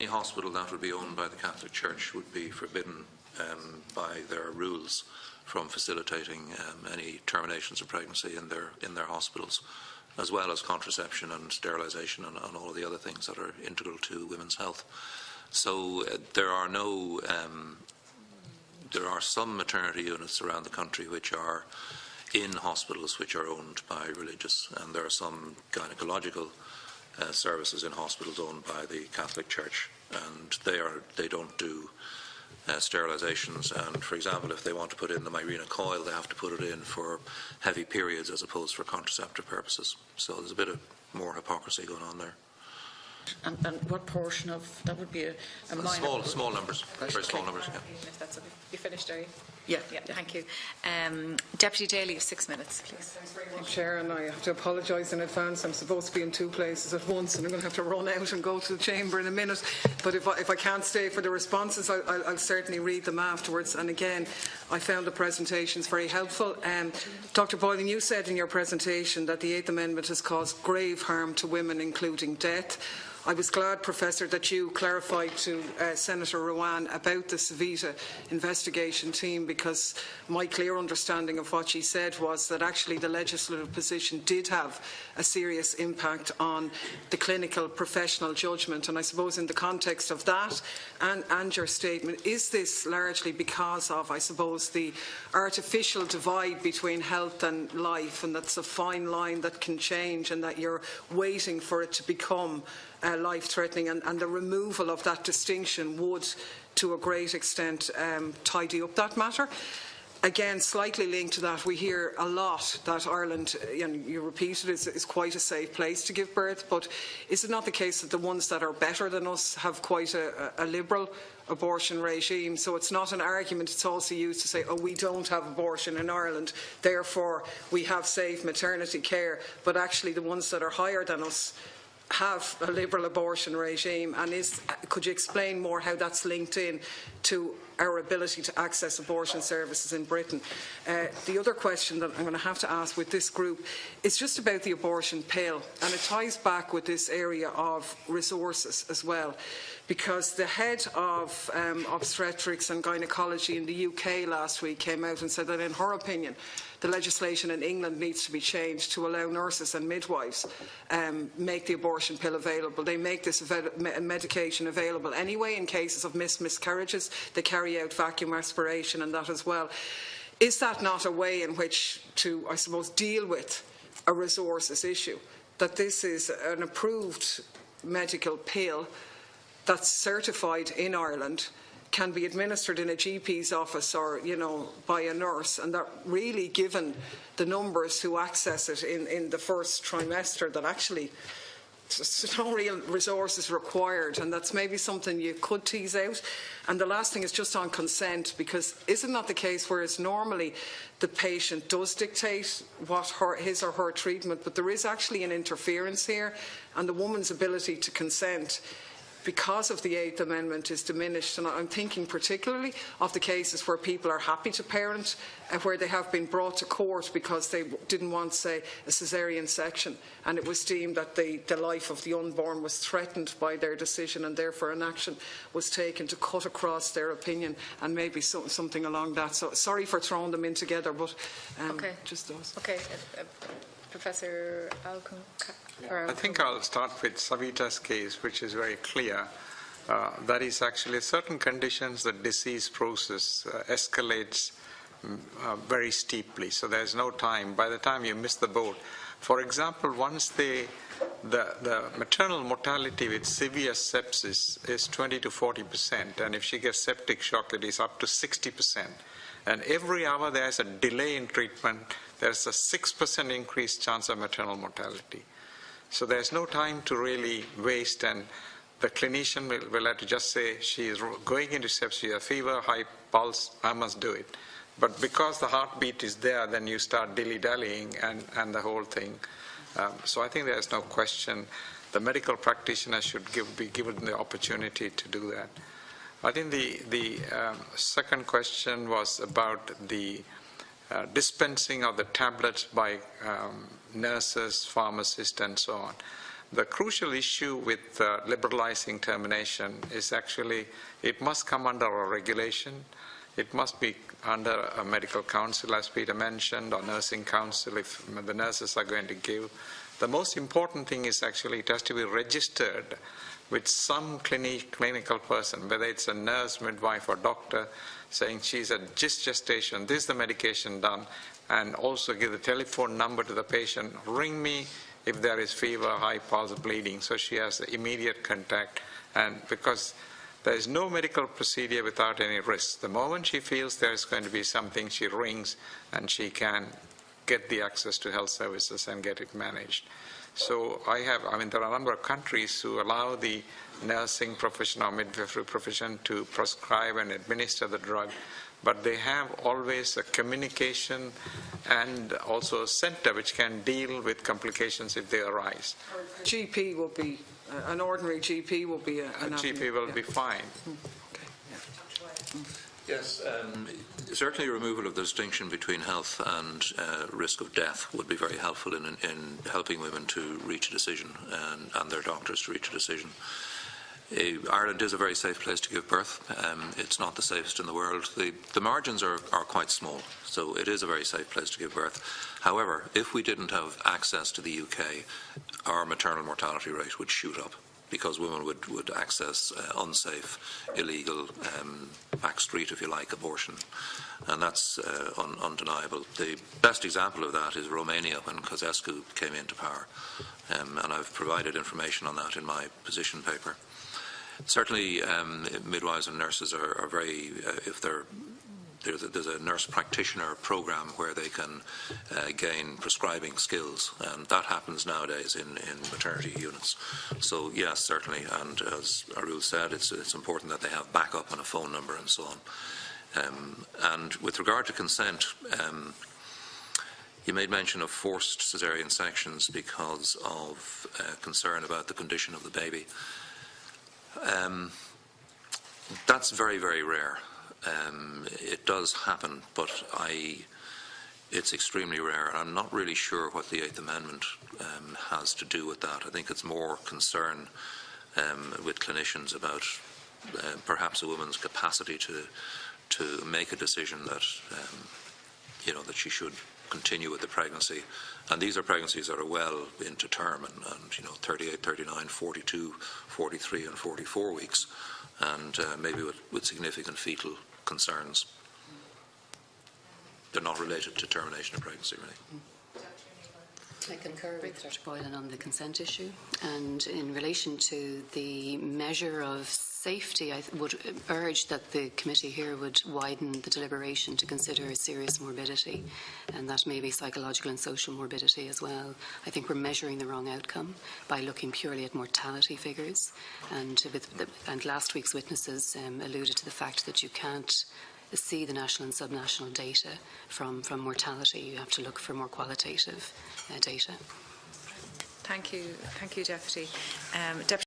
Any hospital that would be owned by the Catholic Church would be forbidden by their rules from facilitating any terminations of pregnancy in their hospitals, as well as contraception and sterilisation and all of the other things that are integral to women's health. So there are some maternity units around the country which are in hospitals which are owned by religious, and there are some gynecological services in hospitals owned by the Catholic Church, and they don't do sterilisations. And for example, if they want to put in the Mirena coil, they have to put it in for heavy periods as opposed for contraceptive purposes. So there's a bit of more hypocrisy going on there. And what portion of that would be a minor? Small numbers, very small numbers. Yeah. If that's okay. You finished, are you? Yeah. Thank you. Deputy Daly, you have 6 minutes, please. Thanks very much, Chair, and I have to apologise in advance. I'm supposed to be in 2 places at once, and I'm going to have to run out and go to the chamber in a minute. But if I can't stay for the responses, I'll certainly read them afterwards. And again, I found the presentations very helpful. Dr. Boylan, you said in your presentation that the 8th Amendment has caused grave harm to women, including death. I was glad, Professor, that you clarified to Senator Rowan about the Savita investigation team, because my clear understanding of what she said was that actually the legislative position did have a serious impact on the clinical professional judgment. And I suppose in the context of that and your statement, is this largely because of, I suppose, the artificial divide between health and life, and that's a fine line that can change, and that you're waiting for it to become life-threatening, and the removal of that distinction would, to a great extent, tidy up that matter? Again, slightly linked to that, we hear a lot that Ireland, you repeated, is quite a safe place to give birth, but is it not the case that the ones that are better than us have quite a liberal abortion regime? So it's not an argument, it's also used to say, oh, we don't have abortion in Ireland, therefore we have safe maternity care, but actually the ones that are higher than us have a liberal abortion regime. And could you explain more how that's linked in to our ability to access abortion services in Britain? The other question that I'm going to have to ask with this group is just about the abortion pill, and it ties back with this area of resources as well, because the head of obstetrics and gynaecology in the UK last week came out and said that in her opinion the legislation in England needs to be changed to allow nurses and midwives make the abortion pill available. They make this medication available anyway in cases of miscarriages. They carry out vacuum aspiration and that as well. Is that not a way in which to, I suppose, deal with a resources issue? That this is an approved medical pill that's certified in Ireland, can be administered in a GP's office or, by a nurse, and that really, given the numbers who access it in the first trimester, that actually there's no real resources required, and that's maybe something you could tease out. And the last thing is just on consent, because is it not the case whereas normally the patient does dictate what his or her treatment, but there is actually an interference here, and the woman's ability to consent because of the 8th Amendment is diminished. And I'm thinking particularly of the cases where people are happy to parent and where they have been brought to court because they didn't want, say, a caesarean section, and it was deemed that the life of the unborn was threatened by their decision, and therefore an action was taken to cut across their opinion, and maybe something along that. So sorry for throwing them in together, but just those. Okay. Professor Alcon. I think I'll start with Savita's case, which is very clear. That is actually certain conditions, the disease process escalates very steeply, so there's no time. By the time you miss the boat, for example, once the maternal mortality with severe sepsis is 20 to 40%, and if she gets septic shock, it is up to 60%. And every hour there's a delay in treatment, there's a 6% increased chance of maternal mortality. So there's no time to really waste, and the clinician will have to just say, she is going into sepsis, a fever, high pulse, I must do it. But because the heartbeat is there, then you start dilly-dallying and the whole thing. So I think there's no question the medical practitioner should be given the opportunity to do that. I think the second question was about the dispensing of the tablets by nurses, pharmacists, and so on. The crucial issue with liberalizing termination is actually it must come under a regulation. It must be under a medical council, as Peter mentioned, or nursing council if the nurses are going to give. The most important thing is actually it has to be registered with some clinical person, whether it's a nurse, midwife, or doctor, saying she's at gestation, this is the medication done, and also give the telephone number to the patient, ring me if there is fever, high pulse, bleeding, so she has immediate contact. And because there is no medical procedure without any risk. The moment she feels there is going to be something, she rings and she can get the access to health services and get it managed. So there are a number of countries who allow the nursing profession or midwifery profession to prescribe and administer the drug, but they have always a communication and also a center which can deal with complications if they arise. GP will be, an ordinary GP will be an GP will be fine. Okay, yeah. Yes, certainly removal of the distinction between health and risk of death would be very helpful in helping women to reach a decision and their doctors to reach a decision. Ireland is a very safe place to give birth. It's not the safest in the world. The margins are quite small, so it is a very safe place to give birth. However, if we didn't have access to the UK, our maternal mortality rate would shoot up, because women would access unsafe, illegal, backstreet, if you like, abortion. And that's undeniable. The best example of that is Romania, when Căsescu came into power. And I've provided information on that in my position paper. Certainly, midwives and nurses are very, there's a nurse practitioner program where they can gain prescribing skills, and that happens nowadays in maternity units. So yes, certainly, and as Arul said, it's important that they have backup and a phone number and so on. And with regard to consent, you made mention of forced caesarean sections because of concern about the condition of the baby. That's very, very rare. It does happen, but it's extremely rare, and I'm not really sure what the Eighth Amendment has to do with that. I think it's more concern with clinicians about perhaps a woman's capacity to make a decision that that she should continue with the pregnancy. And these are pregnancies that are well into term, and 38, 39, 42, 43 and 44 weeks, and maybe with significant fetal concerns. They're not related to termination of pregnancy, really. I concur with Dr. Boylan on the consent issue, and in relation to the measure of safety, I would urge that the committee here would widen the deliberation to consider a serious morbidity, and that may be psychological and social morbidity as well. I think we're measuring the wrong outcome by looking purely at mortality figures, and last week's witnesses alluded to the fact that you can't see the national and subnational data from mortality. You have to look for more qualitative data. Thank you, Deputy. Deputy